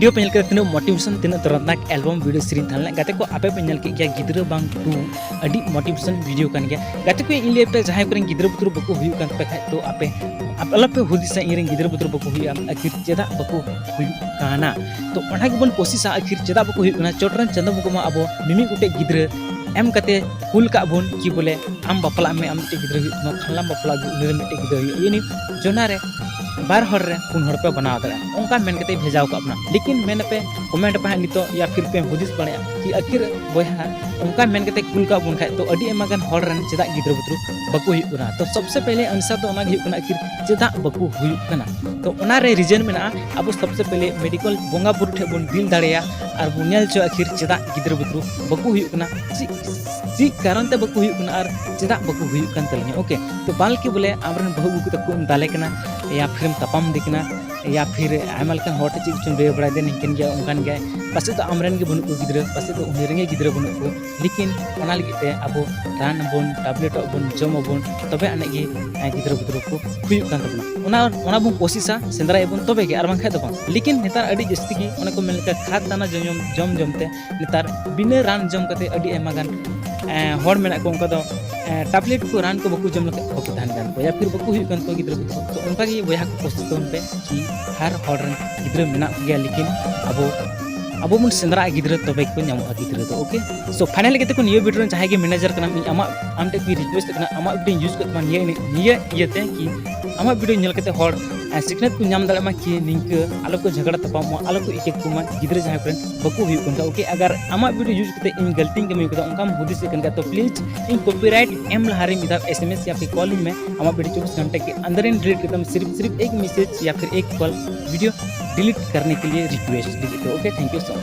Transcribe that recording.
Video पे तीन motivation तीन दर्दनाक एल्बम वीडियो सीरीज थाना गाते को आपे पे गया गिद्रा बांग टू अड़ी मोटिवेशन वीडियो कान गया गाते को इन लेपे जहां को गिद्रा बुतुर बको हुई कान पे खाय तो आपे अलग पे हुदिसा इन गिद्रा बुतुर बको हुई आखिर चेदा बको हुई काना तो ओना के बन कोशिश आखिर चेदा बको हुई काना चोटरन चंदो बको मा अबो मिमी गुटे गिद्रा एम कते कुल का बोन कि बोले आम बापला में आम मिटे गिद्रा हुई खालाम बापला उनी मिटे गिद्रा हुई ये जोना रे बार हर रे पुन हर पे बना दे उनका मेन कते भेजाव का अपना लेकिन मेन पे कमेंट पे नितो या फिर पे हुदिस बने कि आखिर बया उनका मेन कते कुल का बुन खाय तो अडी एमागन हर रन चेदा गिद्रा बुतरु बको हुई कना तो सबसे पहले आंसर तो ओना हुई कना आखिर चेदा बको हुई कना तो ओना रे रीजन मेना अब सबसे पहले मेडिकल बोंगा बुरु ठे बुन बिल दाड़ेया और बुनियल चो आखिर चेदा गिद्रा बुतरु बको हुई कना जी कारण ते बको हुई कना और चेदा बको हुई कन तलिया ओके तो बाल के बोले आमरन बहु को तक दाले कना या फिर तपाम दिखना या फिर आयमा लेकान हॉट चीज चुन बे बड़ा दे निकन गया उनकान गया पासे तो आमरन के बनु को गिद्रा पासे तो उनेरंगे गिद्रा बनु को लेकिन ओना लगी ते अबो रान बोन टैबलेट बोन जम बोन तबे अने गे गिद्रा बुतरु को हुई कान तबना ओना बुन कोशिशा सेंद्रा बोन तबे गे आर बांखा दबा लेकिन नेतार अडी जस्ती की ओना को मेलका खाद दाना जम जमते नेतार बिना रान जम कते अडी एमागान हॉर मेना को उनका दो टैबलेट को रान को बकु जम लगे बकु धान गान को या फिर बकु हुई कान को गिद्रा बुतरु तो उनका के बया को कोशिश तो पे कि हर हॉर गिद्रा मेना गया लेकिन अब मन सेंद्रा गिद्रा तबे को नाम गिद्रा तो ओके सो फाइनल के को नियो वीडियो चाहे के मैनेजर कना आमा आमटे की रिक्वेस्ट कना आमा वीडियो यूज करत निये इयते कि आमा वीडियो नेल कते हॉर सिकनेत को नाम दाड़ा कि निंक आलो को झगड़ा तपाम आलो को इके को मा गिद्रा जहां फ्रेंड बको हुई कोन ओके अगर आमा वीडियो यूज करते इन गलती के कदा उनका हुदिस कन तो प्लीज इन कॉपीराइट एम लहारे मिदा एसएमएस या फिर कॉलिंग में आमा वीडियो 24 घंटे के अंदर इन डिलीट करता सिर्फ एक मैसेज या फिर एक कॉल वीडियो डिलीट करने के लिए रिक्वेस्ट लीजिए तो okay thank you so much.